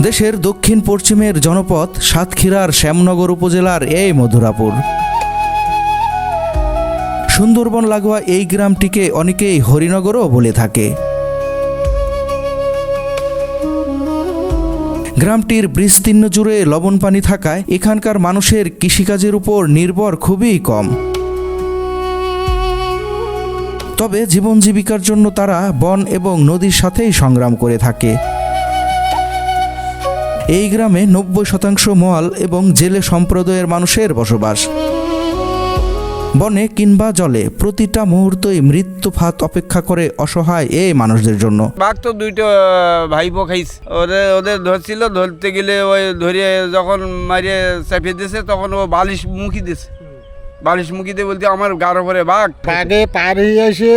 দেশের দক্ষিণ পশ্চিমের জনপদ সাতক্ষীরার শ্যামনগর উপজেলার এই মধুরাপুর। সুন্দরবন লাগোয়া এই গ্রামটিকে অনেকেই হরিনগরও বলে থাকে। গ্রামটির বিস্তীর্ণ জুড়ে লবণ পানি থাকায় এখানকার মানুষের কৃষিকাজের উপর নির্ভর খুবই কম। তবে জীবন জীবিকার জন্য তারা বন এবং নদীর সাথেই সংগ্রাম করে থাকে। এই গ্রামে 90% ময়াল এবং জেলে সম্প্রদায়ের মানুষের বসবাস। বনে কিংবা জলে প্রতিটা মুহূর্তই মৃত্যু ফাঁদ অপেক্ষা করে অসহায় এই মানুষদের জন্য। বাঘ তো দুইটা ভাইপো খাইছে, ওদের ধরছিল, ধরতে গেলে ওই ধরে যখন মারিয়ে চাপিয়ে দিয়েছে তখন ও বালিশ মুখি দিয়েছে। বালিশ মুখি দিয়ে বলতে আমার গাড়ো করে বাঘ। বাঘে পার হয়ে এসে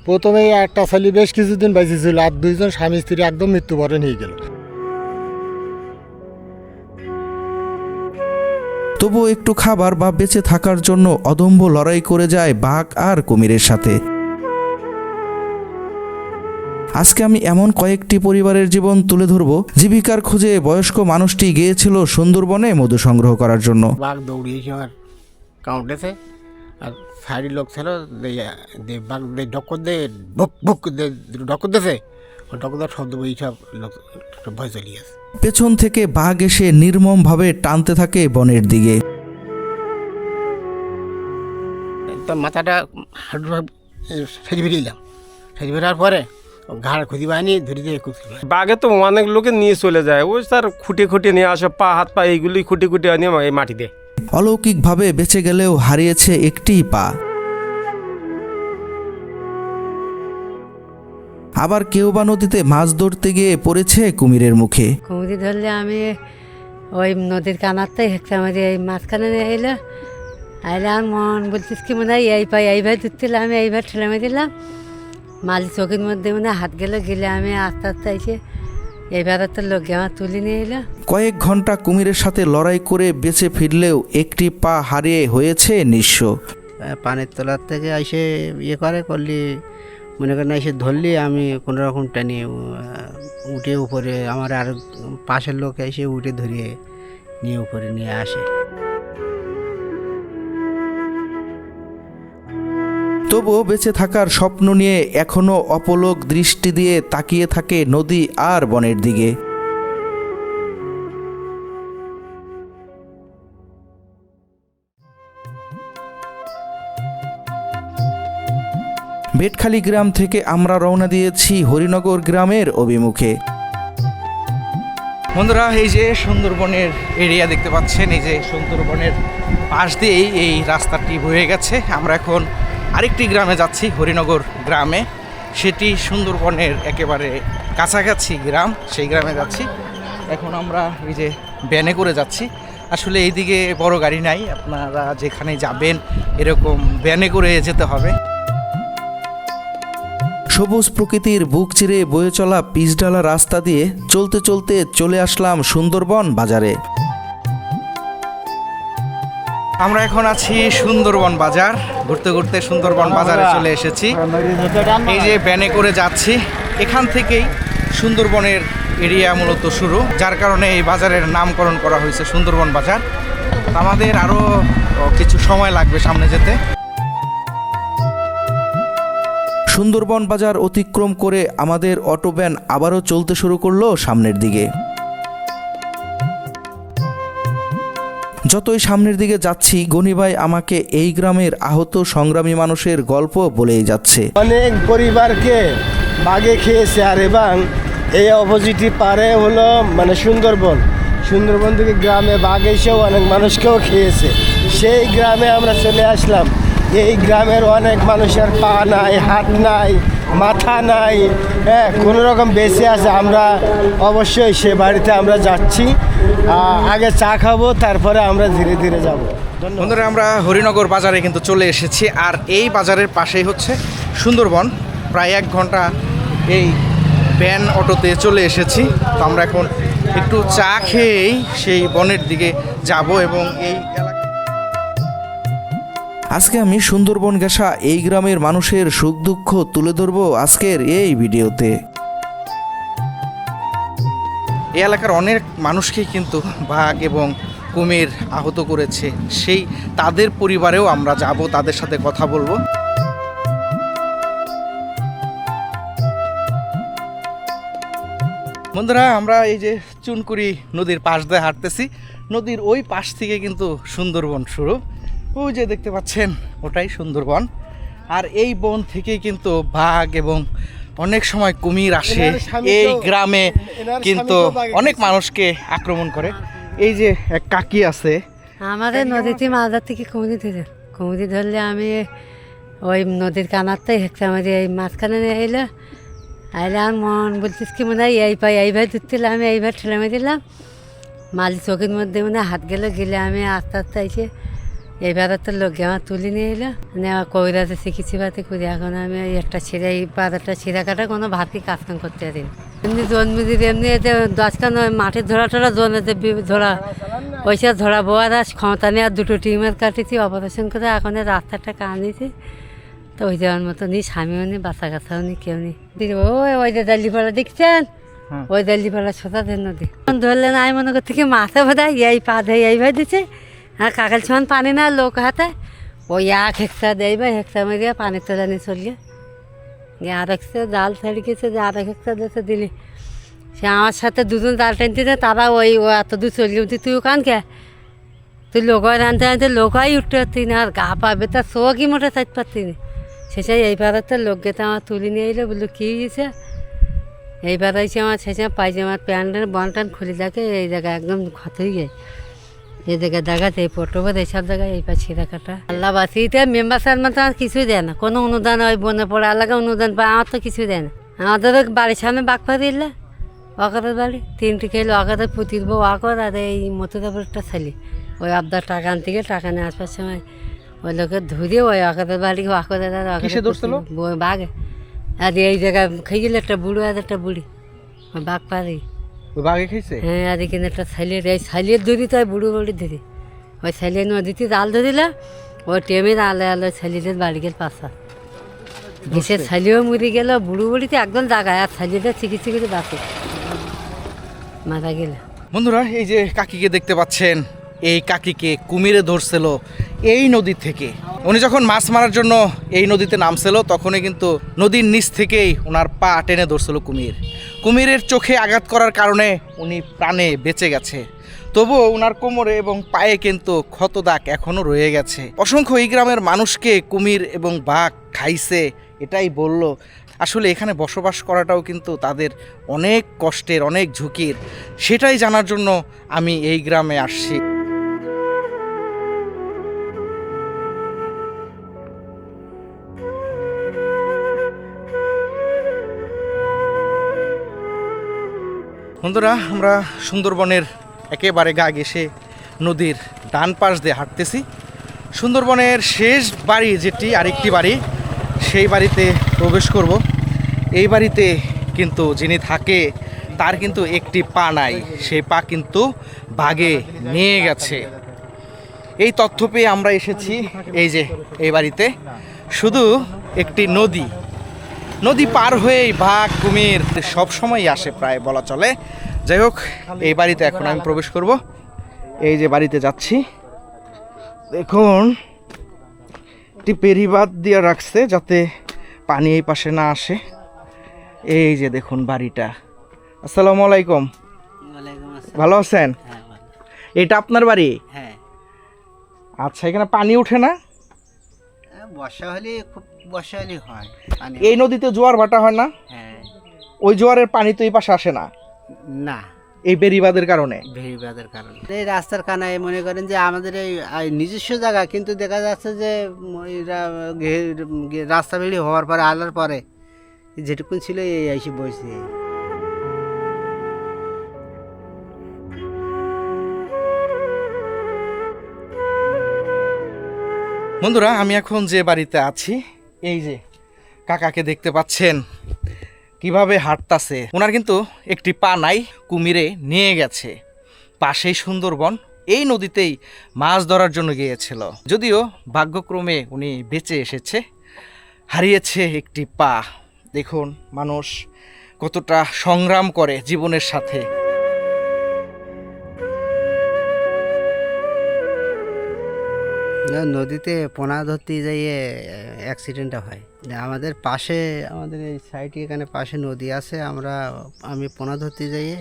প্রথমে একটা ছেলে বেশ কিছুদিন বেঁচেছিল, আর দুইজন স্বামী স্ত্রী একদম মৃত্যুবরণ হয়ে গেল। তবু একটু খাবার বা বেঁচে থাকার জন্য অদম্ভ লড়াই করে যায় বাঘ আর কুমিরের সাথে। আজকে আমি এমন কয়েকটি পরিবারের জীবন তুলে ধরব। জীবিকার খোঁজে বয়স্ক মানুষটি গিয়েছিল সুন্দরবনে মধু সংগ্রহ করার জন্য। বাঘ দৌড়িয়েছে আমার কাউন্টেছে, আর সাইডের লোক ছিল, বাঘ ডক্কর দিয়ে ভুক ভুক ডক্কর দিয়েছে, ওই ডক্কর দেওয়ার শব্দ বই সব লোক ভয় চলে গেছে। পেছন থেকে বাঘ এসে নির্মমভাবে টানতে থাকে বনের দিকে। তার মাথাটা সেজে ফিরিলাম, সেজে ফেরার পরে ঘাড় খুঁজি পায়নি, ধরে দিয়ে কুচি। বাঘে তো অনেক লোকে নিয়ে চলে যায়, ওই তার খুঁটে খুঁটে নিয়ে আসে, পা হাত পা এইগুলি খুঁটে খুঁটে নিয়ে এই মাটি দেয়। অলৌকিকভাবে বেঁচে গেলেও হারিয়েছে একটি পা। আবার কেউ বা নদীতে মাছ ধরতে গিয়ে পড়েছে কুমিরের মুখে। কুমির ধরলে আমি ওই নদীর কানারতে হেঁটে আমাদের এই মাঝখানে এলো, আইলে আমার মন বলছিস কি মনে হয় এইভাবে ধরছিল, আমি এইভাবে ঠেলে মেরে দিলাম, মালি চোখের মধ্যে মনে হাত গেলে আমি আস্তে আস্তে এসে এইভাবে তো লোকে আমার তুলে নিয়ে এলো। কয়েক ঘন্টা কুমিরের সাথে লড়াই করে বেঁচে ফিরলেও একটি পা হারিয়ে হয়েছে নিঃস্ব। পানির তলার থেকে এসে করলি মনে করেন এসে ধরলি, আমি কোনো রকম টানি উঠে উপরে, আমার আর পাশের লোক এসে উঠে ধরিয়ে নিয়ে উপরে নিয়ে আসে। তবুও বেঁচে থাকার স্বপ্ন নিয়ে এখনো অপলক দৃষ্টি দিয়ে তাকিয়ে থাকে নদী আর বনের দিকে। বেটখালী গ্রাম থেকে আমরা রওনা দিয়েছি হরিনগর গ্রামের অভিমুখে। বন্ধুরা, এই যে সুন্দরবনের এরিয়া দেখতে পাচ্ছেন, এই যে সুন্দরবনের পাশ দিয়েই এই রাস্তাটি বয়ে গেছে। আমরা এখন আরেকটি গ্রামে যাচ্ছি, হরিনগর গ্রামে। সেটি সুন্দরবনের একেবারে কাছাকাছি গ্রাম, সেই গ্রামে যাচ্ছি। এখন আমরা এই যে ভ্যানে করে যাচ্ছি। আসলে এইদিকে বড় গাড়ি নাই, আপনারা যেখানে যাবেন এরকম ভ্যানে করে যেতে হবে। সবুজ প্রকৃতির বুক চিরে বয়ে চলা পিচঢালা রাস্তা দিয়ে চলতে চলতে চলে আসলাম সুন্দরবন বাজারে। আমরা এখন আছি সুন্দরবন বাজার, ঘুরতে ঘুরতে সুন্দরবন বাজারে চলে এসেছি। এই যে ভ্যানে করে যাচ্ছি, এখান থেকেই সুন্দরবনের এরিয়া মূলত শুরু, যার কারণে এই বাজারের নামকরণ করা হয়েছে সুন্দরবন বাজার। আমাদের আরও কিছু সময় লাগবে সামনে যেতে। সুন্দরবন বাজার অতিক্রম করে আমাদের অটো ভ্যান আবারও চলতে শুরু করলো সামনের দিকে। যতই সামনের দিকে যাচ্ছি, গনি ভাই আমাকে এই গ্রামের আহত সংগ্রামী মানুষের গল্প বলেই যাচ্ছে। অনেক পরিবারকে বাঘে খেয়েছে, আর এবং এই অপোজিটে পারে হলো মানে সুন্দরবন থেকে গ্রামে বাঘ এসেও অনেক মানুষকেও খেয়েছে। সেই গ্রামে আমরা চলে আসলাম। এই গ্রামের অনেক মানুষের পা নাই, হাত নাই, মাথা নাই, কোনো রকম বেঁচে আছে। আমরা অবশ্যই সে বাড়িতে আমরা যাচ্ছি, আগে চা খাবো, তারপরে আমরা ধীরে ধীরে যাব। বন্ধুরা, আমরা হরিনগর বাজারে কিন্তু চলে এসেছি, আর এই বাজারের পাশেই হচ্ছে সুন্দরবন। প্রায় 1 ঘন্টা এই ভ্যান অটোতে চলে এসেছি। তো আমরা এখন একটু চা খেয়েই সেই বনের দিকে যাব এবং এই আজকে আমি সুন্দরবন ঘেঁষা এই গ্রামের মানুষের সুখ দুঃখ তুলে ধরবো আজকের এই ভিডিওতে। এই এলাকার অনেক মানুষকেই কিন্তু বাঘ এবং কুমির আহত করেছে। সেই তাদের পরিবারেও আমরা যাব, তাদের সাথে কথা বলবো। বন্ধুরা, আমরা এই যে চুনকুড়ি নদীর পাশ দিয়ে হাঁটতেছি। নদীর ওই পাশ থেকে কিন্তু সুন্দরবন শুরু। ওই যে দেখতে পাচ্ছেন, ওটাই সুন্দরবন। আর এই বন থেকেই কিন্তু বাঘ এবং অনেক সময় কুমির আসে এই গ্রামে, কিন্তু অনেক মানুষকে আক্রমণ করে। এই যে এক কাকি আছে, আমাদের নদীতে মাছ ধরতে কি কুমির ধরলে আমি ওই নদীর কানারতে হেঁকতে আমাদের এই মাঝখানে নিয়ে এলো। আইলে আমার মন বলছিস কি মনে হয় এইভাবে ধরতেলাম, আমি এইভাবে ঠেলে মেরে দিলাম। মালি চোখের মধ্যে মনে হাত গেলে আমি আস্তে আস্তে আইসে এইবার তো লোককে আমার তুলে নিয়ে এলো। মানে আমার কবিরাতে শিখেছি বাতে করি। এখন আমি ওই একটা ছিঁড়া, এই পাতাটা ছিঁড়া কাটা কোনো ভাতই কাজ কাম করতে পারি না। এমনি জন্মদি এমনি এতে দশখান মাঠের ধরা টরা জনেতে ধরা পয়সা ধরা বোয়ার আর ক্ষমতা নিয়ে আর দুটো টিমের কাটিয়েছি অপারেশন করে। এখন রাস্তাটা কানিয়েছি তো ওই যাওয়ার মতো নি, স্বামীও নেই, বাচ্চা কাছাও নেই, কেউ নেই। ওই যে দাল্লিপাড়া দেখছেন, ওই দাল্লিপাড়া সোতাদের নদী ধরলেন। আমি মনে করতে কি মাথা বোধ হয় এই পা দেয় এইভাবে দিচ্ছে। আর কাকাল সমান পানি না লোক হাতে ওই এক হেক্সা দেয় বা হেক্সা মেরে পানির তো জানি চলিয়ে গিয়ে আর একটা জাল ছাড়ি গেছে, যে আর এক হেক্সা দিতে দিলি। সে আমার সাথে দুজন জাল টানতে তারা ওই এত দূর চলিয়ে উঠি, তুই কান কে তুই লোক হয় আনতে আনতে লোক হয় উঠতে পারতি না, আর গা পাবে তার চোখই মোটে চাইতে পারতি না। শেষে এইবারে তো লোক গেতে আমার তুলে নিয়ে এলো, বললো কী হয়েছে। এইবার এসে আমার শেষে পায়জামার প্যান্টের বন টান খুলে দেখে এই জায়গায় একদম ক্ষত হয়ে যায়। এই জায়গায় দেখাতে এই পটোবার এইসব জায়গায় এই পাশে দেখাটা আল্লাহ বাসিতে মেম্বার সারমান তো আর কিছুই দেয় না, কোনো অনুদান ওই বনে পড়ে আলাদা অনুদান পায়, আমার তো কিছুই দেয় না। আমাদের বাড়ির সামনে বাঘপা দিলে ওকাদের বাড়ি তিনটি খেলে ওকাদের পুতির বউ আকর আর এই মতুদাপুরটা ছেলে ওই আবদার টাকা আনতে গিয়ে টাকা নিয়ে আসবার সময় ওই লোকের ধরে ওই ওকাদের বাড়ি ওয়াকদের বাঘে। আর এই জায়গায় খেয়ে গেলে একটা বুড়ো আর একটা বুড়ি ওই বাঘ পাড়ি বাঘে খেয়েছে। হ্যাঁ, আর এখানে একটা ছাইলের, এই ছাইলের ধরি তো বুড়ো বুড়ি ধরি ওই ছাইলের নদীতে জাল ধরিলা ওই টেমের আলে আলো ছাইলের বাড়ি গেল পাশা ঘেসে ছাইলেও মরে গেল। বুড়ো বুড়িতে একদম জাগায় আর ছাইলেটা চিকিৎসা করে বাঁচে মারা গেল। বন্ধুরা, এই যে কাকিকে দেখতে পাচ্ছেন, এই কাকিকে কুমিরে ধরছিল এই নদী থেকে। উনি যখন মাছ মারার জন্য এই নদীতে নামছিল তখনই কিন্তু নদীর নিচ থেকেই ওনার পা টেনে ধরছিল কুমির। কুমিরের চোখে আঘাত করার কারণে উনি প্রাণে বেঁচে গেছে। তবুও ওনার কোমরে এবং পায়ে কিন্তু ক্ষত দাগ এখনও রয়ে গেছে। অসংখ্য এই গ্রামের মানুষকে কুমির এবং বাঘ খাইছে, এটাই বলল। আসলে এখানে বসবাস করাটাও কিন্তু তাদের অনেক কষ্টের, অনেক ঝুঁকির। সেটাই জানার জন্য আমি এই গ্রামে আসছি। বন্ধুরা, আমরা সুন্দরবনের একেবারে গা ঘেঁষে নদীর ডান পাশ দিয়ে হাঁটতেছি। সুন্দরবনের শেষ বাড়ি যেটি আরেকটি বাড়ি, সেই বাড়িতে প্রবেশ করব। এই বাড়িতে কিন্তু যিনি থাকে তার কিন্তু একটি পা নাই, সেই পা কিন্তু বাঘে নিয়ে গেছে। এই তথ্য পেয়ে আমরা এসেছি এই যে এই বাড়িতে। শুধু একটি নদী পার হয়েই বাঘ কুমির সবসময় আসে প্রায় বলা চলে। যাই হোক, এই বাড়িতে এখন আমি প্রবেশ করব। এই যে বাড়িতে যাচ্ছি, দেখুন একটি পেরিবাদ দিয়ে রাখছে যাতে পানি এই পাশে না আসে। এই যে দেখুন বাড়িটা। আসসালামু আলাইকুম। ভালো আছেন? এটা আপনার বাড়ি? হ্যাঁ। আচ্ছা, এখানে পানি ওঠে না? বর্ষা হলে খুব বর্ষা হলে হয় পানি। এই নদীতে জোয়ার ভাটা হয় না? হ্যাঁ। ওই জোয়ারের পানি তো এই পাশে আসে না না, এই বেরিবাদের কারণে। ভেরিবাদের কারণে এই রাস্তার কানায় মনে করেন যে আমাদের এই নিজস্ব জায়গা, কিন্তু দেখা যাচ্ছে যে রাস্তা বেরিয়ে হওয়ার পরে আলার পরে যেটুকুন ছিল এই এসে বসে। বন্ধুরা, আমি এখন যে বাড়িতে আছি, এই যে কাকাকে দেখতে পাচ্ছেন কিভাবে হাঁটতাছে। ওনার কিন্তু একটি পা নাই, কুমিরে নিয়ে গেছে। পাশেই সুন্দরবন, এই নদীতেই মাছ ধরার জন্য গিয়েছিল। যদিও ভাগ্যক্রমে উনি বেঁচে এসেছে, হারিয়েছে একটি পা। দেখুন মানুষ কতটা সংগ্রাম করে জীবনের সাথে। নদীতে পোনা ধরতে যাইয়ে অ্যাক্সিডেন্টটা হয়। আমাদের পাশে, আমাদের এই সাইডে এখানে পাশে নদী আছে, আমি পোনা ধরতে যাইয়ে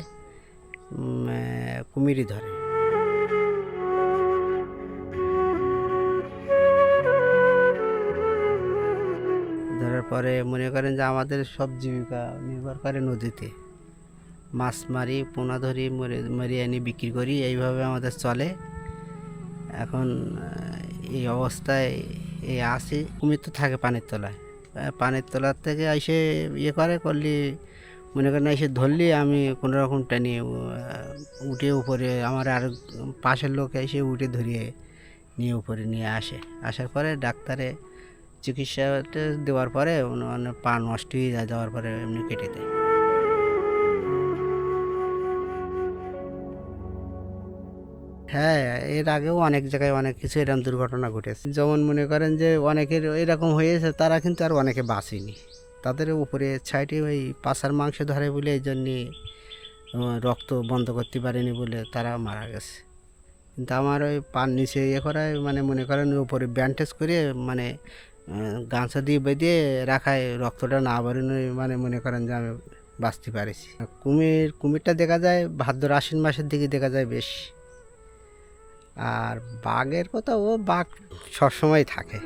কুমিরই ধরে। ধরার পরে মনে করেন যে আমাদের সব জীবিকা নির্ভর করে নদীতে। মাছ মারি, পোনা ধরি, মরি আনি বিক্রি করি, এইভাবে আমাদের চলে। এখন এই অবস্থায় এই আসি, কুমির তো থাকে পানির তলায়, পানির তলার থেকে এসে করলি মনে করেন এসে ধরলি আমি কোনো রকম টানিয়ে উঠে উপরে, আমার আর পাশের লোক এসে উঠে ধরিয়ে নিয়ে উপরে নিয়ে আসার পরে ডাক্তারে চিকিৎসাটা দেওয়ার পরে পা নষ্ট হয়ে যায়, যাওয়ার পরে এমনি কেটে দেয়। হ্যাঁ, এর আগেও অনেক জায়গায় অনেক কিছু এরকম দুর্ঘটনা ঘটেছে। যেমন মনে করেন যে অনেকের এরকম হয়েছে, তারা কিন্তু আর অনেকে বাঁচেনি। তাদের উপরে সাইডে ওই পাছার মাংস ধরে বলে এই জন্যে রক্ত বন্ধ করতে পারেনি বলে তারা মারা গেছে। কিন্তু আমার ওই পার নিচে করায় মানে মনে করেন উপরে ব্যান্ডেজ করে মানে গামছা দিয়ে বেঁধে রাখায় রক্তটা না বেরোনো, মানে মনে করেন যে আমি বাঁচতে পারিছি। কুমিরটা দেখা যায় ভাদ্র আশ্বিন মাসের দিকে দেখা যায় বেশ। আর বাঘের কথা, বাঘ সবসময় থাকে।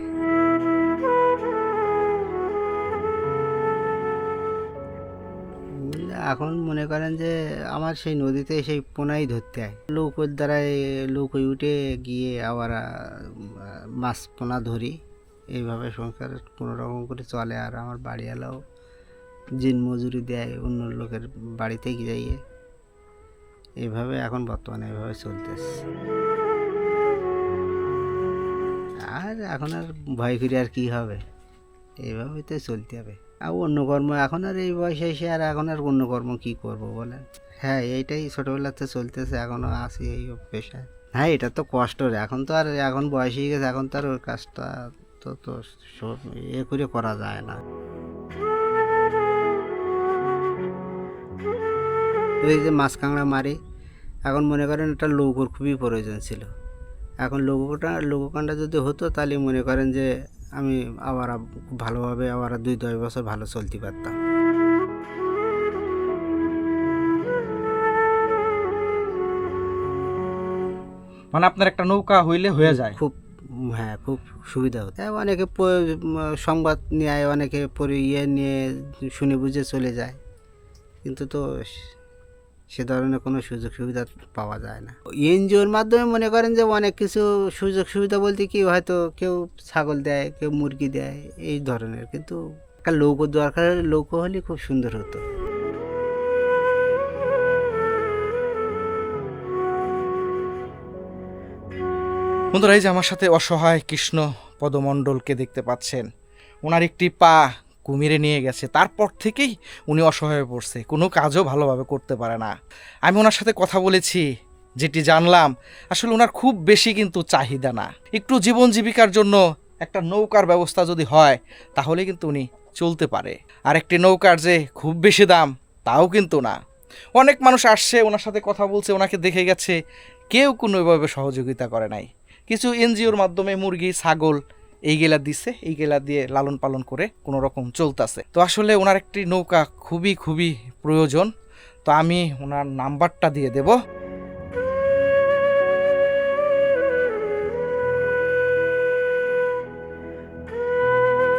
এখন মনে করেন যে আমার সেই নদীতে সেই পোনাই ধরতে হয়, নৌকোর দ্বারাই নৌকোয় উঠে গিয়ে আবার মাছ পোনা ধরি, এইভাবে সংসার কোনো রকম করে চলে। আর আমার বাড়িওয়ালাও দিন মজুরি দেয় অন্য লোকের বাড়িতে যাইয়ে, এইভাবে এখন বর্তমানে এইভাবে চলতেছে। আর এখন আর ভয় করে আর কি হবে, এইভাবেই তো চলতে হবে। আর অন্য কর্ম এখন আর এই বয়সে এসে আর এখন আর অন্য কর্ম কী করবো বলেন? হ্যাঁ, এইটাই ছোটোবেলাতে চলতেছে, এখনও আছি এই পেশায়। হ্যাঁ, এটা তো কষ্টের, এখন তো আর এখন বয়স হয়ে গেছে, এখন তো আর ওই কাজটা তো সব করে করা যায় না। এই যে মাছ কাঁকড়া মারি, এখন মনে করেন একটা লৌকোর খুবই প্রয়োজন ছিল। এখন লৌকোকানটা যদি হতো তাহলে মনে করেন যে আমি আবার ভালোভাবে আবার 2-10 বছর ভালো চলতে পারতাম। মানে আপনার একটা নৌকা হইলে হয়ে যায়? খুব, হ্যাঁ, খুব সুবিধা হতো। অনেকে সংবাদ নিয়ে অনেকে নিয়ে শুনে বুঝে চলে যায়, কিন্তু তো সে ধরনের কোনো সুযোগ সুবিধা পাওয়া যায় না। এনজিওর মাধ্যমে মনে করেন যে অনেক কিছু সুযোগ সুবিধা বলতে কি, হয়তো কেউ ছাগল দেয়, কেউ মুরগি দেয়, এই ধরনের। কিন্তু একটা লৌকো দরকার, লৌকো হলে খুব সুন্দর হতো। বন্ধুরা, এই যে আমার সাথে অসহায় কৃষ্ণ পদমণ্ডলকে দেখতে পাচ্ছেন, ওনার একটি পা কুমিরে নিয়ে গেছে, তারপর থেকেই উনি অসহায় হয়ে পড়ছে, কোনো কাজও ভালোভাবে করতে পারে না। আমি ওনার সাথে কথা বলেছি, যেটি জানলাম আসলে ওনার খুব বেশি কিন্তু চাহিদা না, একটু জীবন জীবিকার জন্য একটা নৌকার ব্যবস্থা যদি হয় তাহলে কিন্তু উনি চলতে পারে। আর একটি নৌকার যে খুব বেশি দাম তাও কিন্তু না। অনেক মানুষ আসছে, ওনার সাথে কথা বলছে, ওনাকে দেখে গেছে, কেউ কোনোভাবে সহযোগিতা করে নাই। কিছু এনজিওর মাধ্যমে মুরগি ছাগল এইগুলা দিচ্ছে, এইগুলা দিয়ে লালন পালন করে কোনো রকম চলতেছে। তো আসলে ওনার একটি নৌকা খুবই খুবই প্রয়োজন। তো আমি ওনার নাম্বারটা দিয়ে দেব।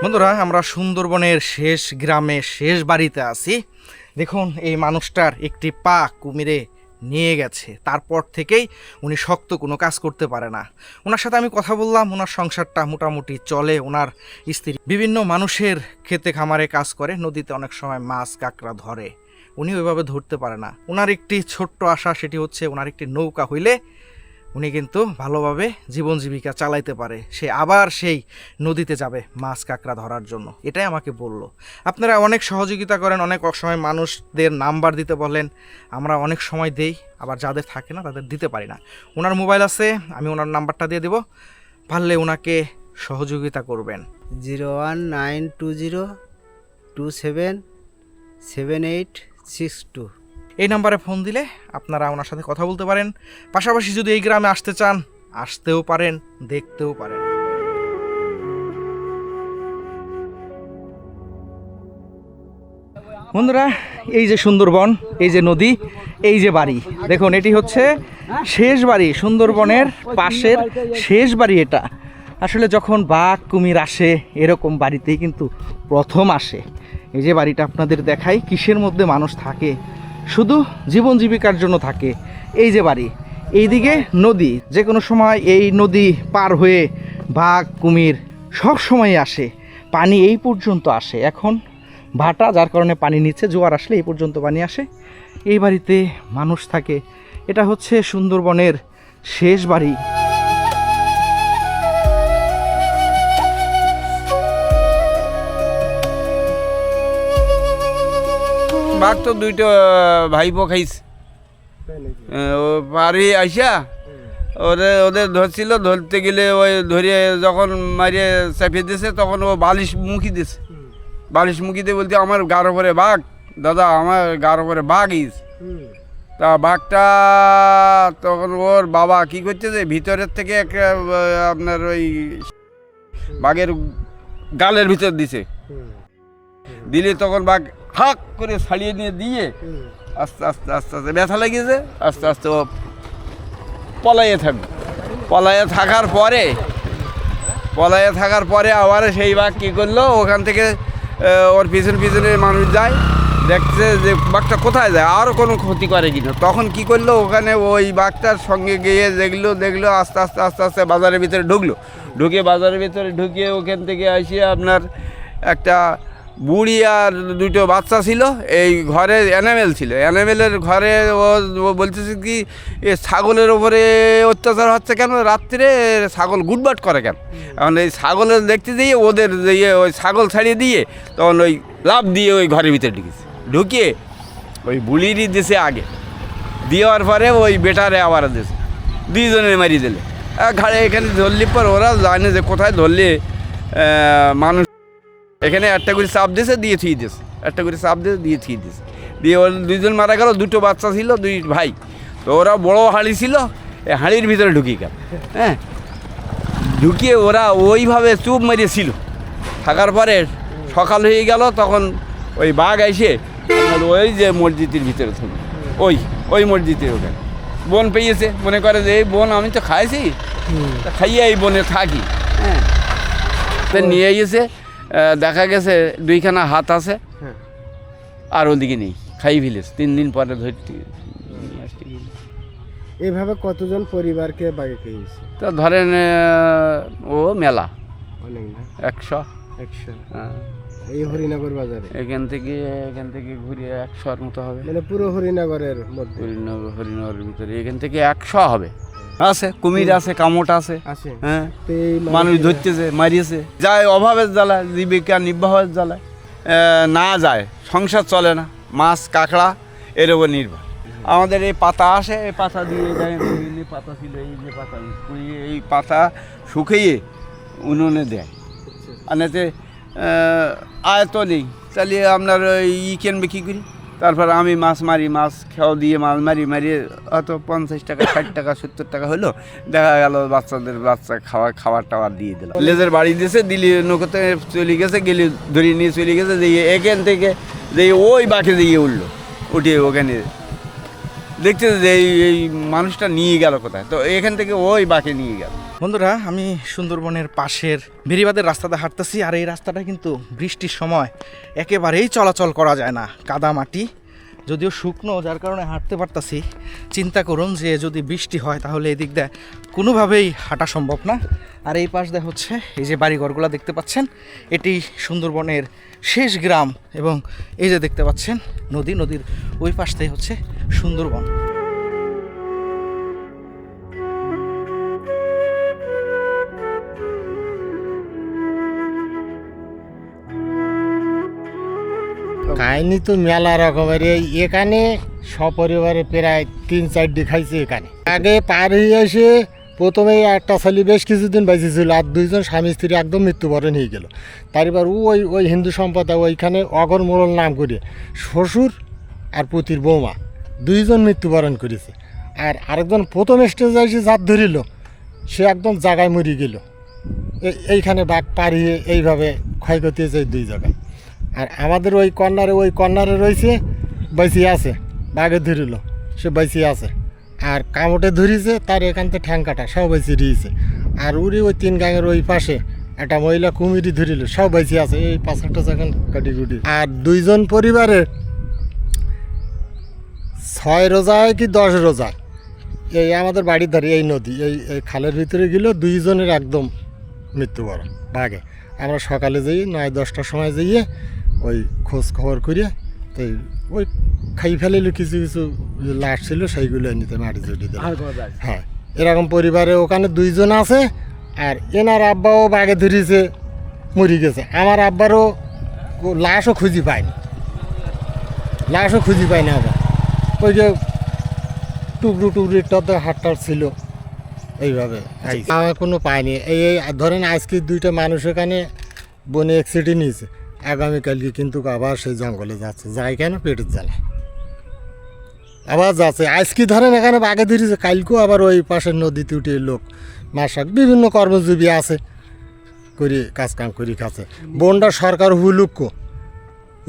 বন্ধুরা, আমরা সুন্দরবনের শেষ গ্রামে শেষ বাড়িতে আছি। দেখুন, এই মানুষটার একটি পা কুমিরে নিয়ে গেছে, তারপর থেকেই উনি শক্ত কোনো কাজ করতে পারে না। ওনার সাথে আমি কথা বললাম, ওনার সংসারটা মোটামুটি চলে। ওনার স্ত্রী বিভিন্ন মানুষের খেতে খামারে কাজ করে, নদীতে অনেক সময় মাছ কাঁকড়া ধরে, উনি ওইভাবে ধরতে পারে না। ওনার একটি ছোট্ট আশা, সেটি হচ্ছে ওনার একটি নৌকা হইলে উনি কিন্তু ভালোভাবে জীবন জীবিকা চালাইতে পারে, সে আবার সেই নদীতে যাবে মাছ কাঁকড়া ধরার জন্য। এটাই আমাকে বলল। আপনারা অনেক সহযোগিতা করেন, অনেক সময় মানুষদের নাম্বার দিতে বলেন, আমরা অনেক সময় দেই, আবার যাদের থাকে না তাদের দিতে পারি না। ওনার মোবাইল আছে, আমি ওনার নাম্বারটা দিয়ে দেব, পারলে ওনাকে সহযোগিতা করবেন। 01920277862। এই নাম্বারে ফোন দিলে আপনারা ওনার সাথে কথা বলতে পারেন। পাশাপাশি যদি এই গ্রামে আসতে চান, আসতেও পারেন, দেখতেও পারেন। বন্ধুরা, এই যে সুন্দরবন, এই যে নদী, এই যে বাড়ি, দেখুন এটি হচ্ছে শেষ বাড়ি, সুন্দরবনের পাশের শেষ বাড়ি এটা। আসলে যখন বাঘ কুমির আসে এরকম বাড়িতেই কিন্তু প্রথম আসে। এই যে বাড়িটা আপনাদের দেখাই, কিসের মধ্যে মানুষ থাকে, শুধু জীবন জীবিকার জন্য থাকে। এই যে বাড়ি, এইদিকে নদী, যে কোনো সময় এই নদী পার হয়ে বাঘ কুমির সব সময় আসে, পানি এই পর্যন্ত আসে। এখন ভাটা, যার কারণে পানি নিচে, জোয়ার আসলে এই পর্যন্ত পানি আসে। এই বাড়িতে মানুষ থাকে। এটা হচ্ছে সুন্দরবনের শেষ বাড়ি। বাঘ তো দুইটা ভাইপো খাইছে। ও পারি আইসা ওদের ধরছিল, ধরতে গেলে ওই ধরে যখন মারিয়ে চাপিয়ে দিয়েছে তখন ও বালিশ মুখি দিয়েছে। বালিশ মুখি দিয়ে বলতে আমার গার উপরে বাঘ, দাদা আমার গার উপরে বাঘ ইস। তা বাঘটা তখন ওর বাবা কি করতেছে, ভিতরের থেকে একটা আপনার ওই বাঘের গালের ভিতর দিছে। দিলে তখন বাঘ হাক করে ছাড়িয়ে নিয়ে দিয়ে আস্তে আস্তে আস্তে আস্তে ব্যথা লেগেছে, আস্তে আস্তে ও পলাইয়ে থাকবে। পলাইয়ে থাকার পরে আবার সেই বাঘ কী করলো, ওখান থেকে ওর পিছনে মানুষ যায়, দেখছে যে বাঘটা কোথায় যায়, আরও কোনো ক্ষতি করে কিনা। তখন কি করলো, ওখানে ওই বাঘটার সঙ্গে গিয়ে দেখলো আস্তে আস্তে বাজারের ভিতরে ঢুকিয়ে ওখান থেকে আসিয়ে আপনার একটা বুড়ি আর দুটো বাচ্চা ছিল। এই ঘরে অ্যানিমেল ছিল, অ্যানিমেলের ঘরে ও বলতেছে কি এ ছাগলের ওপরে অত্যাচার হচ্ছে কেন, রাত্রে ছাগল গুটবাট করে কেন। এখন এই ছাগলের দেখতে দিয়ে ওদের ওই ছাগল ছাড়িয়ে দিয়ে তখন ওই লাফ দিয়ে ওই ঘরের ভিতরে ঢুকিয়ে ওই বুড়িরই দেশে আগে দেওয়ার পরে ওই বেটারে আবার দেশে দুইজনে মারিয়ে দিলে। ঘাড়ে এখানে ধরলি পর ওরা জানে যে কোথায় ধরলে মানুষ, এখানে একটা করে চাপ দিয়েছে, দিয়ে থুই দিয়েছে, দিয়ে ওর দুইজন মারা গেল। দুটো বাচ্চা ছিল, দুই ভাই। তো ওরা বড় হাঁড়ি ছিল, এই হাঁড়ির ভিতরে ঢুকিয়ে গেল। হ্যাঁ, ঢুকিয়ে ওরা ওইভাবে চুপ মারিয়েছিল। থাকার পরে সকাল হয়ে গেল, তখন ওই বাঘ এসে ওই যে মসজিদের ভিতরে থাকবে, ওই মসজিদের ওখানে বন পেয়েছে, মনে করে যে এই বন আমি তো খাইছি, খাইয়ে এই বনে থাকি। হ্যাঁ, নিয়ে গেছে, দেখা গেছে দুইখানা হাত আছে, আর ওদিকে নেই, খাই ফেলেছে। 3 দিন পরে ধরতে এইভাবে কতজন পরিবারকে বাঘে খেয়েছে? তো ধরেন ও মেলা অনেক না, 100। হ্যাঁ, এই হরিনগর বাজারে এখান থেকে ঘুরিয়ে 100-র মতো হবে, মানে পুরো হরিনগরের মধ্যে। হরিনগরের ভিতরে এখান থেকে 100 হবে। আছে কুমির আছে, কামট আছে। হ্যাঁ, তো এই মানুষ ধরতেছে, মারিয়েছে, যায় অভাবের জ্বালায়, জীবিকা নির্বাহের জ্বালায় না যায়, সংসার চলে না, মাছ কাঁকড়া এর উপর নির্ভর। আমাদের এই পাতা আসে, এই পাতা দিয়ে পাতা ছিল, এই যে পাতা কুড়িয়ে এই পাতা শুকিয়ে উনুনে দেয়। আর এতে আয় তো নেই, চালিয়ে আপনার ই কিনবে কী করি। তারপর আমি মাছ মারি, মাছ খেয়াও দিয়ে মাছ মারিয়ে হয়তো 50 টাকা 60 টাকা 70 টাকা হলো, দেখা গেল বাচ্চা খাবার টাবার দিয়ে দিলাম। লেজের বাড়ি দিয়েছে, দিলি নৌকোতে চলে গেছে, গেলে ধরিয়ে নিয়ে চলে গেছে, যে এখান থেকে যে ওই বাঁকে দিয়ে উঠিয়ে ওখানে দেখতে যে এই মানুষটা নিয়ে গেল কোথায়, তো এখান থেকে ওই বাঁকে নিয়ে গেল। বন্ধুরা, আমি সুন্দরবনের পাশের বেরিবাদের রাস্তাতে হাঁটতেছি, আর এই রাস্তাটা কিন্তু বৃষ্টির সময় একেবারেই চলাচল করা যায় না, কাদা মাটি, যদিও শুকনো, যার কারণে হাঁটতে পারতাছি। চিন্তা করুন যে যদি বৃষ্টি হয় তাহলে এদিক দিয়ে কোনোভাবেই হাঁটা সম্ভব না। আর এই পাশ দিয়ে হচ্ছে এই যে বাড়িঘরগুলো দেখতে পাচ্ছেন, এটি সুন্দরবনের শেষ গ্রাম, এবং এই যে দেখতে পাচ্ছেন নদীর ওই পাশ থেকে হচ্ছে সুন্দরবন। কাহিনী তো মেলা রকমের। এখানে সপরিবারে প্রায় 3-4 খাইছে। এখানে আগে পার হয়ে এসে প্রথমে একটা ছেলে বেশ কিছুদিন বেঁচেছিল, আর 2জন স্বামী স্ত্রী একদম মৃত্যুবরণ হয়ে গেল। তারপর ওই হিন্দু সম্প্রদায় ওইখানে অগর মোড়ল নাম করে শ্বশুর আর পুতির বৌমা 2জন মৃত্যুবরণ করেছে। আর আরেকজন প্রথম স্টেজে এসে জাত ধরিল, সে একদম জায়গায় মরে গেল। এইখানে বাঘ পাড়িয়ে এইভাবে ক্ষয়ক্ষতি হয়েছে 2 জায়গায়। আর আমাদের ওই কর্নারে রয়েছে বাইসি আছে, বাঘে ধরিল সে বাইসি আছে, আর কামড়ে ধরিছে তার এখান থেকে ঠ্যাং কাটা সব বাইসি রয়েছে। আর উড়ি ওই 3 গাঙের ওই পাশে একটা মহিলা কুমিরি ধরিল সব বাইসি আছে, এই 5-8টা এখন কাটিকুটি। আর 2 জন পরিবারের 6 রোজায় কি 10 রোজায় এই আমাদের বাড়ির ধারে এই নদী এই খালের ভিতরে গেল 2 জনের একদম মৃত্যুবরণ বাঘে। আমরা সকালে যাই 9-10টার সময় যাইয়ে ওই খোঁজ খবর করিয়ে তো ওই খাই ফেলিল, কিছু কিছু লাশ ছিল সেইগুলো নিতে মাটি চুটি দিল। হ্যাঁ, এরকম পরিবারে ওখানে 2 জন আছে। আর এনার আব্বাও বাঘে ধরিয়েছে, মরে গেছে। আমার আব্বারও লাশও খুঁজি পায়নি, আবার ওই যে টুকরোটাতে হাটটার ছিল এইভাবে। আমার কোনো পায়নি। এই ধরেন আজকে 2টা মানুষ এখানে বনে অ্যাক্সিডেন্ট নিয়েছে, আগামীকালকে কিন্তু আবার সেই জঙ্গলে যাচ্ছে, যাই কেন পেটের জ্বালা আবার যাচ্ছে। আজকে ধরেন এখানে বাঘে ধরেছে, কালকেও আবার ওই পাশের নদীতে উঠে লোক মাসাক বিভিন্ন কর্মজীবী আছে করে কাজকাম করে খাচ্ছে। বনটা সরকার হুলুক্য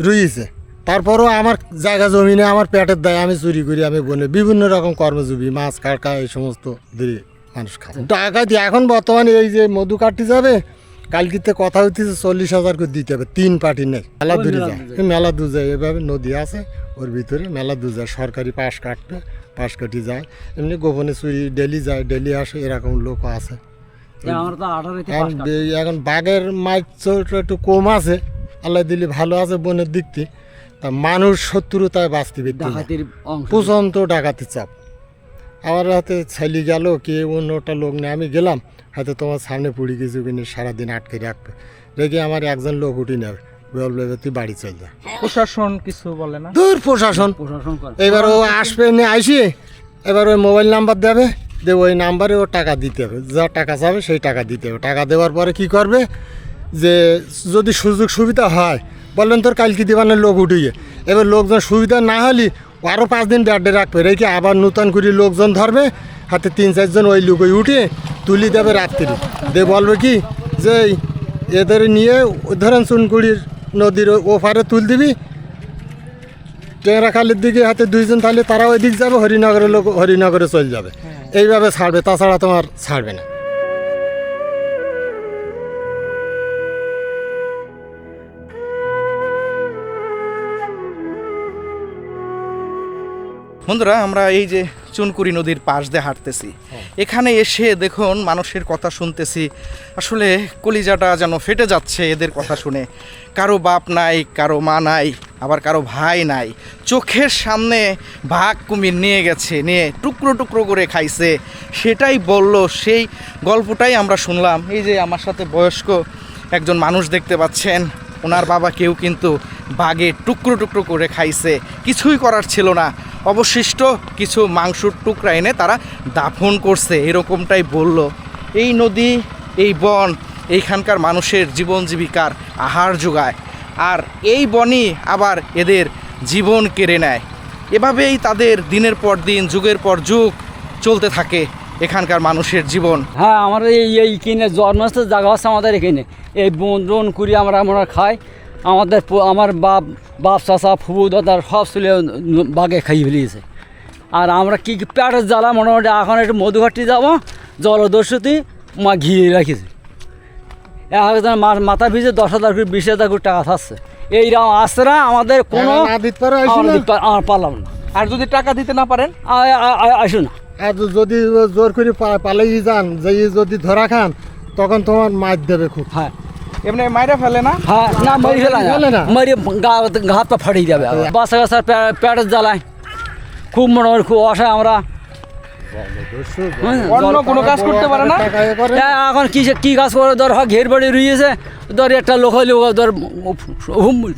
রুইছে, তারপরও আমার জায়গা জমিনে আমার পেটের দায় আমি চুরি করি, আমি বনে বিভিন্ন রকম কর্মজীবী মাছ কাটকা এই সমস্ত দিয়ে মানুষ খায়। টাকা দিয়ে এখন বর্তমানে এই যে মধু কাটতে যাবে, কালকিতে কথা হইতেছে 40,000 করে দিতে হবে, 3 পার্টি নেই, মেলা দূরে যায়, মেলা দূর যায়। এভাবে নদী আছে ওর ভিতরে মেলা দূর যায়, সরকারি পাশ কাটতে পাশ কাটি যায়, এমনি গোপনে চুরি ডেলি যায় ডেলি আসে, এরকম লোক আছে। এখন বাঘের মাছ একটু কম আছে, আল্লাহ দিলে ভালো আছে বনের দিকটি, তা মানুষ শত্রুতায় বাঁচতে প্রচণ্ড ডাকাতি চাপ। আমার হাতে ছেলে গেল কে অন্যটা লোক নেই, আমি গেলাম হয়তো তোমার সামনে পুড়ি কিছু কিনে সারাদিন আটকে রাখবে, রেখে আমার একজন লোক উঠে নেবে, বলবে তুই বাড়ি চল যা। প্রশাসন কিছু বলে না? দূর প্রশাসন এবার ও আসবে নিয়ে আইসি, এবার ওই মোবাইল নাম্বার দেবে, যে ওই নাম্বারে ও টাকা দিতে হবে, যা টাকা চাবে সেই টাকা দিতে হবে। টাকা দেওয়ার পরে কি করবে, যে যদি সুযোগ সুবিধা হয় বললেন তোর কালকে দিবানের লোক উঠিয়ে, এবার লোকজন সুবিধা না হলে আরও 5 দিন ব্যাডে রাখবে, রেখে আবার নূতন করে লোকজন ধরবে, হাতে 3-4 জন ওই লোক উঠে তুলি দেবে রাত্রি দিয়ে, বলবে কি যে এদের নিয়ে ধরেন চুনকুড়ির নদীর ওপারে তুল দিবি, টেংরাখালির দিকে হাতে 2 জন তাহলে তারা ওই দিক যাবে, হরিনগরের লোক হরিনগরে চলে যাবে, এইভাবে ছাড়বে, তাছাড়া তোমার ছাড়বে না। বন্ধুরা, আমরা এই যে চুনকুড়ি নদীর পাশ দিয়ে হাঁটতেছি, এখানে এসে দেখুন মানুষের কথা শুনতেছি, আসলে কলিজাটা যেন ফেটে যাচ্ছে এদের কথা শুনে। কারো বাপ নাই, কারো মা নাই, আবার কারো ভাই নাই, চোখের সামনে বাঘ কুমির নিয়ে গেছে, নিয়ে টুকরো টুকরো করে খাইছে, সেটাই বলল, সেই গল্পটাই আমরা শুনলাম। এই যে আমার সাথে বয়স্ক একজন মানুষ দেখতে পাচ্ছেন, ওনার বাবাকেও কিন্তু বাঘে টুকরো টুকরো করে খাইছে, কিছুই করার ছিল না, অবশিষ্ট কিছু মাংসর টুকরা এনে তারা দাফন করছে, এরকমটাই বলল। এই নদী, এই বন এইখানকার মানুষের জীবন জীবিকার আহার যোগায়, আর এই বনই আবার এদের জীবন কেড়ে নেয়। এভাবেই তাদের দিনের পর দিন, যুগের পর যুগ চলতে থাকে এখানকার মানুষের জীবন। হ্যাঁ, আমার এই কিনে জন্মস্থান জায়গা আছে আমাদের এখানে, এই বন করি আমরা খাই। আমার বাপ চাচা ফুবু দাদার সব ছেলে বাঘে খাইয়ে ফেলিয়েছে। আর আমরা কি পেটের জ্বালা মোটামুটি এখন একটু মধুঘাটি যাবো, জলদস্যুতি মা ঘিরে রাখিছে, একজন মাথা ভিজে 10,000 করে 20,000 করে টাকা থাকছে। এইরকম আসরা আমাদের কোনো আমার পারলাম না। আর যদি টাকা দিতে না পারেন আসো না, আর যদি জোর করে পালিয়ে যান, যাই যদি ধরা খান তখন তোমার মাছ দেবে খুব। হ্যাঁ, এমনি মাইরা ফেলে না? হ্যাঁ, না মরি ফেলে না, মরি ঘাত পা ফাটিয়ে যাবে। বাচ্চা কাচ্চার পেটের জ্বালায় খুব মোটামুটি খুব অসহায় আমরা। অন্য কোনো কাজ করতে পারে না এখন কি কাজ করে, ধর ঘের বাড়ি রুইয়েছে, ধর একটা লোক হইলে ধর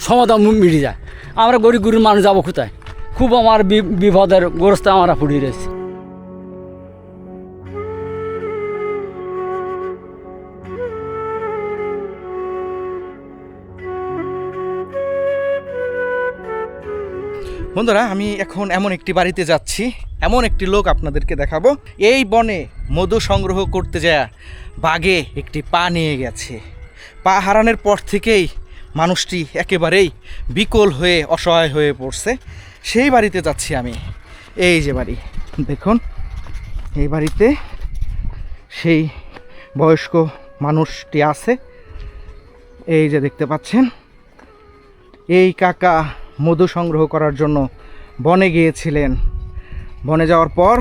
সমাধান মিটে যায়। আমরা গরিব গরিব মানুষ যাবো কোথায়? খুব আমার বিপদের গ্রস্তে আমরা পড়ে রয়েছি। বন্ধুরা, আমি এখন এমন একটি বাড়িতে যাচ্ছি, এমন একটি লোক আপনাদেরকে দেখাবো। এই বনে মধু সংগ্রহ করতে যায় বাঘে একটি পা নিয়ে গেছে। পা হারানোর পর থেকেই মানুষটি একেবারেই বিকল হয়ে অসহায় হয়ে পড়ছে। সেই বাড়িতে যাচ্ছি আমি। এই যে বাড়ি দেখুন, এই বাড়িতে সেই বয়স্ক মানুষটি আছে। এই যে দেখতে পাচ্ছেন, এই কাকা মধু সংগ্রহ করার জন্য বনে গিয়েছিলেন। বনে যাওয়ার পর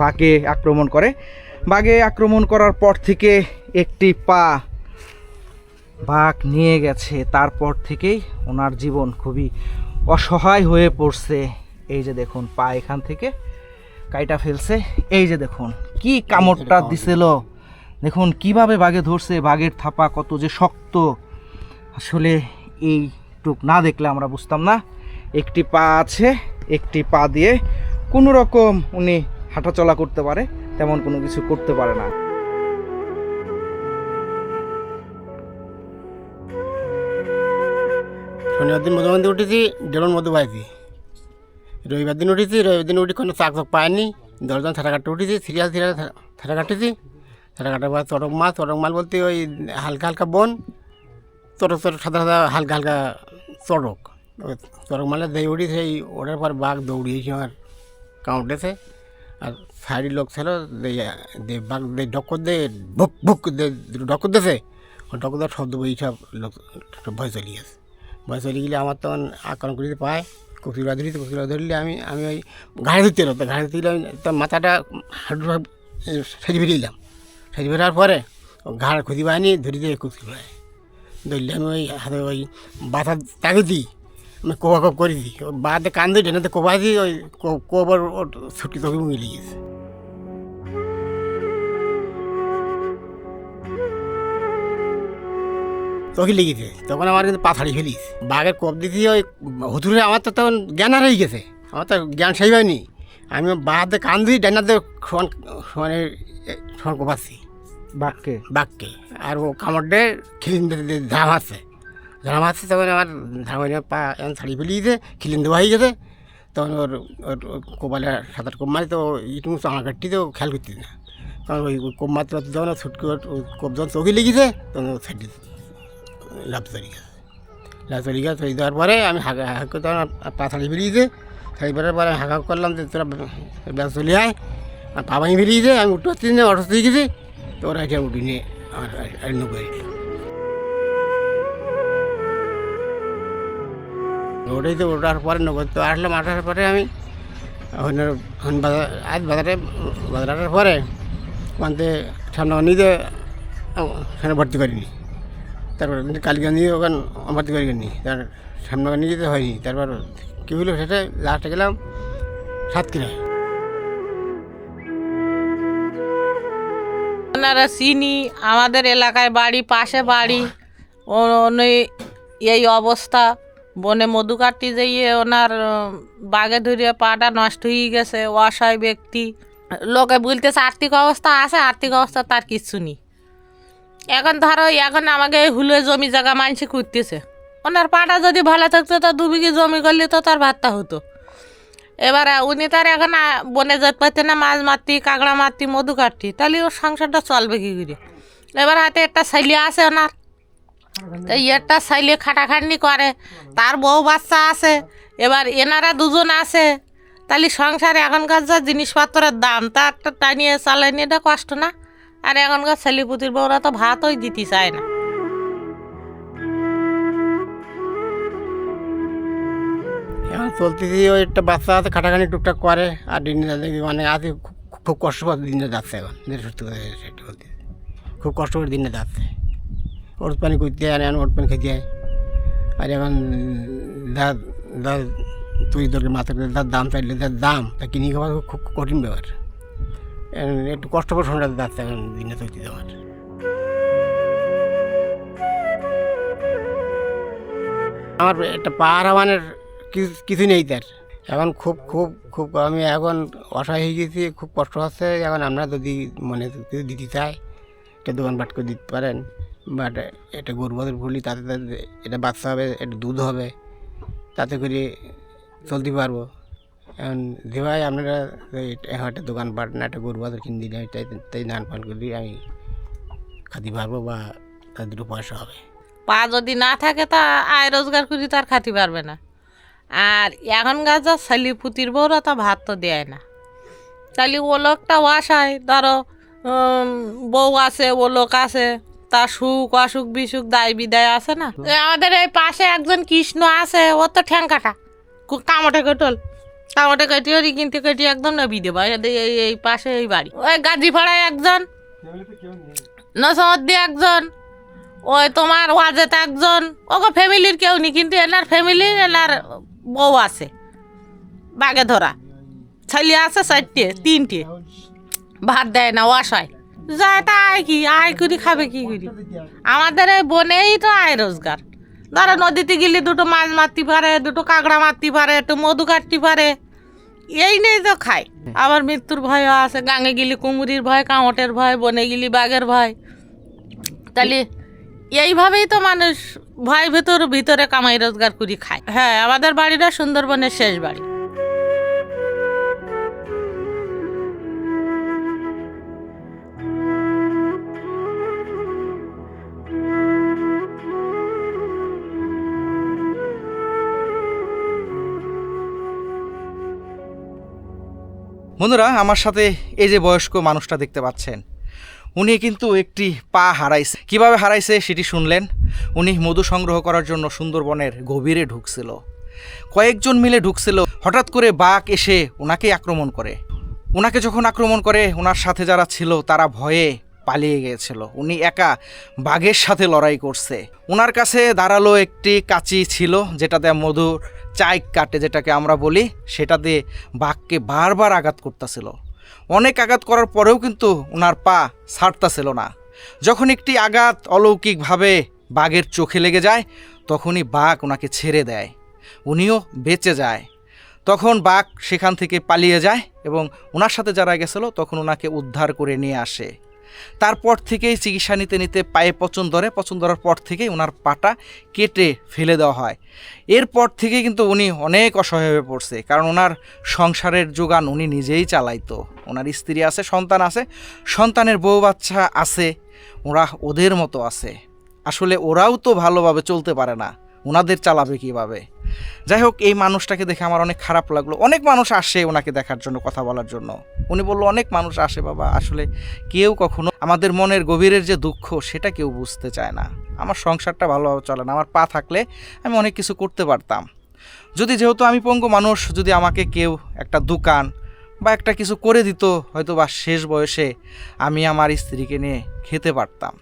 বাঘে আক্রমণ করে। বাঘে আক্রমণ করার পর থেকে একটি পা বাঘ নিয়ে গেছে। তারপর থেকেই ওনার জীবন খুবই অসহায় হয়ে পড়ছে। এই যে দেখুন, পা এখান থেকে কাইটা ফেলছে। এই যে দেখুন কি কামড়টা দিছিল, দেখুন কিভাবে বাঘে ধরছে। বাঘের থাপা কত যে শক্ত, আসলে এইটুক না দেখলে আমরা বুঝতাম না। একটি পা আছে, একটি পা দিয়ে কোনো রকম উনি হাঁটাচলা করতে পারে, তেমন কোনো কিছু করতে পারে না। শনিবার দিন মধ্যে উঠেছি, ডেরোর মধ্যে পাইছি। রবিবার দিন উঠেছি, রবিবার দিন উঠে কোনো চাক পাইনি। 10 জন ছাড়া কাটতে উঠেছি, সিরিয়াল ছাড়া কাটেছি। ছাড়া কাটার পর চড়ক মাল বলতে ওই হালকা হালকা বন, চড়ক সাদা সাদা হালকা হালকা চড়ক মালে দিয়ে উঠি। সেই ওঠার পর বাঘ দৌড়িয়েছি, আমার কাউন্টেছে। আর সাইডের লোক ছিল, বাঘ ডক্কর দিয়ে ভুক ভুক ডক্কর দিয়েছে। ডক্কর দেওয়ার শব্দ বই সব লোক ভয় চলে গেছে। ভয় চলে গেলে আমার তখন আক্রমণ করিতে পায়। কুকুরা ধরলে আমি ওই ঘাড়ে ধরতে এলো। ঘাড়ে ধরতে গেলে আমি তার মাথাটা হাঁটু সেরে ফেরিলাম। সেরে ফেরার পরে ঘাড় খুঁজি পায়নি, ধরে দিয়ে কুকুর পায় ধরলে আমি ওই হাতে ওই বাতার তাকে দিই, আমি কোবা কোপ করে দিই। ওই বাতে কান দিই, ডেনাতে কোবা দিই, ওই কোবার ওর ছুটি তোকে মিলে গেছে। চোখে লেগেছে, তখন আমার কিন্তু পা ছাড়িয়ে ফেলিস। বাঘের কোপ দিতে ওই হুতুরে আমার তো তখন জ্ঞান হারিয়ে গেছে। আমার তো জ্ঞান সেই হয়নি। আমি বাহাতে কান দিই, ডাইনাতে সমান কোপাচ্ছি বাঘকে। আর ও কামড় দিয়ে খিলিন ধারা মারছে। তখন আমার ধারা পা এমন ছাড়িয়ে ফেলিয়েছে, খিলিন দেওয়া হয়ে গেছে। তখন ওর কোপালে সাঁতার কোপ মারি, তো ইটুকু চাঙা কাটটি তো খেয়াল করতি না। কারণ ওই কোপ মারতে যখন ছুটকি কোপ যখন চোখে লেগেছে, তখন ছাড়ি লাভ চলে গেছে। চলে দেওয়ার পরে আমি হাঁক করতে পা ছাড়িয়ে ফেলিয়েছে। ছাড়িয়ে ফেরার পরে হাঁকা করলাম যে তোরা ব্যাস চলে আয়। আর পা ভাঙি ফেলিয়েছে, আমি উঠতে পারছি না, অসুস্থ হয়ে গেছি। তো ওরা এটা উঠি নিয়ে আমার নৌকায় ওটাই তো ওঠার পরে নৌকা তো আসলাম। আসার পরে আমি বাজারে আসার পরে ওখানে সামনে নিজে সেখানে ভর্তি করিনি। তারপর কালকে নিয়ে ওখানে ভর্তি করিনি, তার সামনে নিয়ে যেতে হয়নি। তারপর কী হলো, সেটা লাস্টে গেলাম সাতক্ষীরায়। ওনারা চিনি, আমাদের এলাকায় বাড়ি, পাশে বাড়ি। উনি এই অবস্থা, বনে মধু কাটতে যাইয়ে ওনার বাঘে ধরিয়ে পাটা নষ্ট হয়ে গেছে। অসহায় ব্যক্তি, লোকে বলতেছে আর্থিক অবস্থা আছে, আর্থিক অবস্থা তার কিচ্ছু নেই। এখন ধরো এখন আমাকে হুলে জমি জায়গা মানসি করতেছে। ওনার পাটা যদি ভালো থাকতো, তো 2 বিঘি জমি করলে তো তার ভাতটা হতো। এবার উনি তার এখন বনে যেতে পারতে না, মাছ মারতি, কাঁকড়া মারতি, মধু কাটতি, তাহলে ওর সংসারটা চলবে কী করে? এবার হাতে একটা ছেলে আছে ওনার, তো একটা ছেলে খাটাখাটনি করে, তার বউ বাচ্চা আছে। এবার এনারা 2 জন আছে, তাহলে সংসারে এখনকার যা জিনিসপত্রের দাম, তা একটা টানিয়ে চালাইনি, এটা কষ্ট না? আর এখনকার ছেলেপুতির বউরা তো ভাতই দিতে চায় না। এখন চলতেছি, ওই একটা বাচ্চা আছে, খাটাখানি টুকটাক করে। আর দিনে মানে আছে খুব কষ্ট করে দিনে যাচ্ছে। এখন সত্যি কথা সেটা বলতে খুব কষ্ট করে দিনে যাচ্ছে। ওট পানি করতে আর ওট পানি খেতে হয়। আর এখন তুই তোর মাথার যার দাম চাইলে যার দাম, তা কিনে খাওয়া খুব কঠিন ব্যাপার। একটু কষ্ট করে শোনা যাচ্ছে এখন দিনে চলতে যাওয়ার। আমার একটা পাহাড় আমানের কিছু নেই তার। এখন খুব খুব খুব আমি এখন অসহায় হয়ে গেছি, খুব কষ্ট হচ্ছে। এখন আপনারা যদি মনে দিতে চায়, একটা দোকানপাট করে দিতে পারেন, বাট একটা গরু বাছুর ফুলি, তাতে এটা বাচ্চা হবে, একটা দুধ হবে, তাতে করে চলতে পারবো। এখন যে ভাই আপনারা একটা দোকানপাট না একটা গরু বাছুর কিনে দিলে, তাই নান পান করে আমি খাতে পারবো, বা তার 2 পয়সা হবে। পা যদি না থাকে তা আয় রোজগার করি তার খাতে পারবে না। আর এখনকার যা ছেলিপুতির বউরা তা ভাত তো দেয় না, তাহলে ও লোকটা আসায় ধরো বউ আছে, ও লোক আছে, তার সুখ অসুখ বিসুখ দায় বিদায় আছে না। আমাদের এই পাশে একজন কৃষ্ণ আছে, ও তো ঠ্যাং কাটা কামটে কেটল, কামটে কেটে ওরই কিনতে কেটে একদম নবী দেবা। এই পাশে এই বাড়ি, ওই গাজীপাড়ায় একজন, নসমদ্দি একজন, ওই তোমার ওয়াজেতে একজন, ওকে ফ্যামিলির কেউ নেই, কিন্তু এনার ফ্যামিলির এনার বউ আছে বাগে ধরা, ছেলে আছে 4টে 3টে, ভাত দেয় না, অসহায় যায় তা আয় কি আয় করি খাবে কি করি। আমাদের এই বনেই তো আয় রোজগার, ধরো নদীতে গেলে দুটো মাছ মারতে পারে, দুটো কাঁকড়া মারতে পারে, একটু মধু কাটতে পারে, এই নেই তো খায়। আবার মৃত্যুর ভয়ও আছে, গাঙে গেলি কুমুরির ভয়, কাঁওটের ভয়, বনে গেলি বাঘের ভয়, তাহলে এইভাবেই তো মানুষ ভয় ভিতরে কামাই রোজগার করি খায়। হ্যাঁ, আমাদের বাড়িটা সুন্দরবনের শেষ বাড়ি। বন্ধুরা, আমার সাথে এই যে বয়স্ক মানুষটা দেখতে পাচ্ছেন, উনি কিন্তু একটি পা হারাইছে। কিভাবে হারাইছে সেটি শুনলেন। উনি মধু সংগ্রহ করার জন্য সুন্দরবনের গভীরে ঢুকছিল, কয়েকজন মিলে ঢুকছিল। হঠাৎ করে বাঘ এসে ওনাকে আক্রমণ করে। ওনাকে যখন আক্রমণ করে, ওনার সাথে যারা ছিল তারা ভয়ে পালিয়ে গিয়েছিল। উনি একা বাঘের সাথে লড়াই করছে। ওনার কাছে দাঁড়ালো একটি কাঁচি ছিল, যেটাতে মধুর চাইক কাটে যেটাকে আমরা বলি, সেটা দিয়ে বাঘকে বারবার আঘাত করতেছিল। অনেক আঘাত করার পরেও কিন্তু ওনার পা ছাড়তেছিল না। যখন একটি আঘাত অলৌকিকভাবে বাঘের চোখে লেগে যায়, তখনই বাঘ ওনাকে ছেড়ে দেয়, উনিও বেঁচে যায়। তখন বাঘ সেখান থেকে পালিয়ে যায় এবং ওনার সাথে যারা গেছিলো তখন ওনাকে উদ্ধার করে নিয়ে আসে। তারপর থেকেই চিকিৎসা নিতে নিতে পায়ে পচন ধরার পর থেকেই ওনার পাটা কেটে ফেলে দেওয়া হয়। এরপর থেকে কিন্তু উনি অনেক অসহায় হয়ে পড়ছে, কারণ ওনার সংসারের যোগান উনি নিজেই চালাইতো। ওনার স্ত্রী আছে, সন্তান আছে, সন্তানের বউ বাচ্চা আছে, ওরা ওদের মতো আছে। আসলে ওরাও তো ভালোভাবে চলতে পারে না, ওনাদের চালাবে কীভাবে? যাই হোক, এই মানুষটাকে দেখে আমার অনেক খারাপ লাগলো। অনেক মানুষ আসে ওনাকে দেখার জন্য, কথা বলার জন্য। উনি বললো অনেক মানুষ আসে বাবা, আসলে কেউ কখনো আমাদের মনের গভীরের যে দুঃখ সেটা কেউ বুঝতে চায় না। আমার সংসারটা ভালোভাবে চলে না, আমার পা থাকলে আমি অনেক কিছু করতে পারতাম। যেহেতু আমি পঙ্গু মানুষ, যদি আমাকে কেউ একটা দোকান বা একটা কিছু করে দিত, হয়তো বা শেষ বয়সে আমি আমার স্ত্রীকে নিয়ে খেতে পারতাম।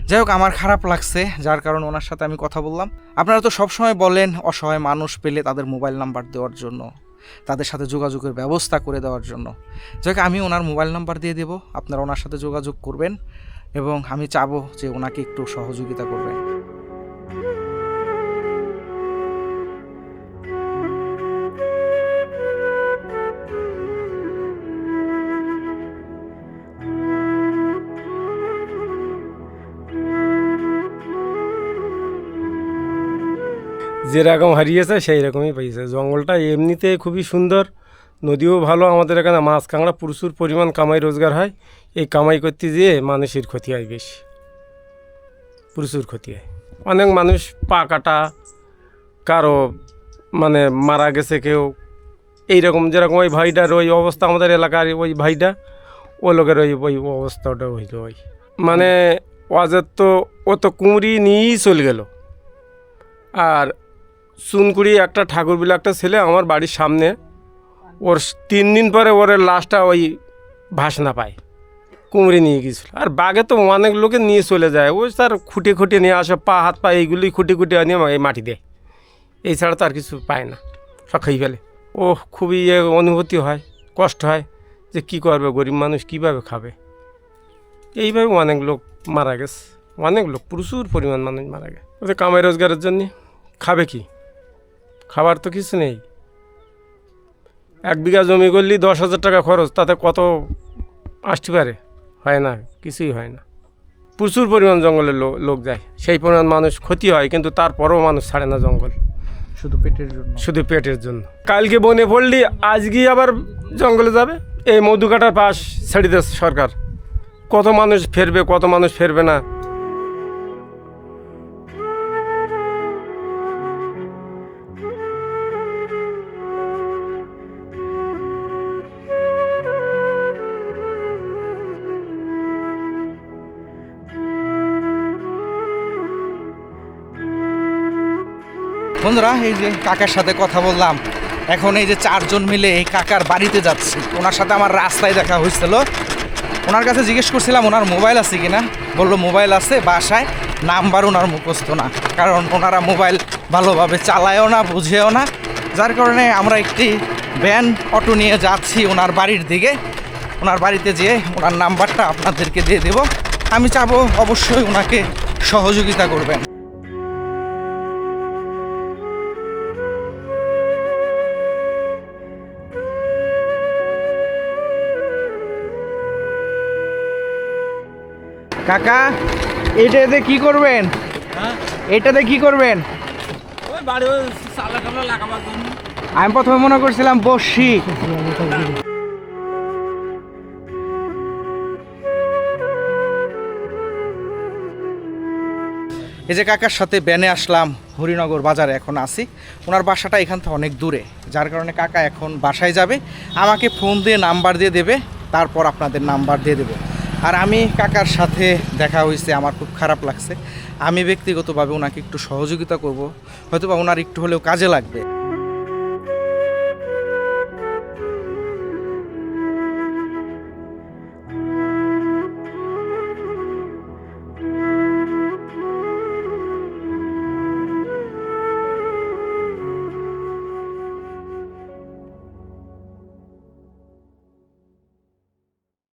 যাই হোক, আমার খারাপ লাগছে, যার কারণে ওনার সাথে আমি কথা বললাম। আপনারা তো সবসময় বলেন অসহায় মানুষ পেলে তাদের মোবাইল নাম্বার দেওয়ার জন্য, তাদের সাথে যোগাযোগের ব্যবস্থা করে দেওয়ার জন্য। যাই হোক, আমি ওনার মোবাইল নাম্বার দিয়ে দেবো, আপনারা ওনার সাথে যোগাযোগ করবেন এবং আমি চাবো যে ওনাকে একটু সহযোগিতা করবেন। যেরকম হারিয়েছে সেই রকমই পাইছে। জঙ্গলটা এমনিতে খুবই সুন্দর, নদীও ভালো। আমাদের এখানে মাছ কাঁকড়া প্রচুর পরিমাণ কামাই রোজগার হয়। এই কামাই করতে যেয়ে মানুষের ক্ষতি হয় বেশি, প্রচুর ক্ষতি হয়। অনেক মানুষ পা কাটা, কারো মানে মারা গেছে কেউ, এইরকম। যেরকম ওই ভাইটার ওই অবস্থা, আমাদের এলাকার ওই ভাইটা, ও লোকের ওই অবস্থাটা হইল। ওই মানে ওয়াজের তো ও তো কুমড়ি নিয়েই চলে গেল। আর চুনকুড়ি একটা ঠাকুর বলে একটা ছেলে আমার বাড়ির সামনে, ওর 3 দিন পরে ওর লাশটা ওই ভাসনা পায়, কুমড়ি নিয়ে গিয়েছিল। আর বাঘে তো অনেক লোকে নিয়ে চলে যায়, ওই তার খুঁটে নিয়ে আসে, পা হাত পা এইগুলি খুঁটে নিয়ে এই মাটি দেয়, এই ছাড়া তো আর কিছু পায় না, সব খেয়ে ফেলে। ও খুবই অনুভূতি হয়, কষ্ট হয় যে কী করবে, গরিব মানুষ কীভাবে খাবে। এইভাবে অনেক লোক মারা গেছে, অনেক লোক, প্রচুর পরিমাণ মানুষ মারা গেছে ওদের কামাই রোজগারের জন্য। খাবে কি? খাবার তো কিছু নেই। 1 বিঘা জমি করলে 10,000 টাকা খরচ, তাতে কত আসতে পারে? হয় না, কিছুই হয় না। প্রচুর পরিমাণ জঙ্গলের লোক যায়, সেই পরিমাণ মানুষ ক্ষতি হয়, কিন্তু তারপরেও মানুষ ছাড়ে না জঙ্গল, শুধু পেটের জন্য। কালকে বনে পড়লি আজকে আবার জঙ্গলে যাবে। এই মধু কাটার পাশ ছেড়ে দিয়েছে সরকার, কত মানুষ ফেরবে, কত মানুষ ফেরবে না। বন্ধুরা এই যে কাকার সাথে কথা বললাম, এখন এই যে 4 জন মিলে এই কাকার বাড়িতে যাচ্ছি। ওনার সাথে আমার রাস্তায় দেখা হয়েছিল। ওনার কাছে জিজ্ঞেস করছিলাম ওনার মোবাইল আছে কিনা, বললো মোবাইল আছে বাসায়, নাম্বার ওনার মুখস্থ না, কারণ ওনারা মোবাইল ভালোভাবে চালায়ও না, বুঝেও না। যার কারণে আমরা একটি ভ্যান অটো নিয়ে যাচ্ছি ওনার বাড়ির দিকে। ওনার বাড়িতে যেয়ে ওনার নাম্বারটা আপনাদেরকে দিয়ে দেব। আমি চাবো অবশ্যই ওনাকে সহযোগিতা করবেন। কাকা এটাতে কি করবেন? এটাতে কি করবেন? আমি প্রথমে মনে করছিলাম বসি। এই যে কাকার সাথে ব্যানে আসলাম, হরিনগর বাজারে এখন আছি। ওনার বাসাটা এখান থেকে অনেক দূরে, যার কারণে কাকা এখন বাসায় যাবে, আমাকে ফোন দিয়ে নাম্বার দিয়ে দেবে, তারপর আপনাদের নাম্বার দিয়ে দেবো। আর আমি কাকার সাথে দেখা হয়েছে, আমার খুব খারাপ লাগছে। আমি ব্যক্তিগতভাবে ওনাকে একটু সহযোগিতা করব, হয়তো বা ওনার একটু হলেও কাজে লাগবে।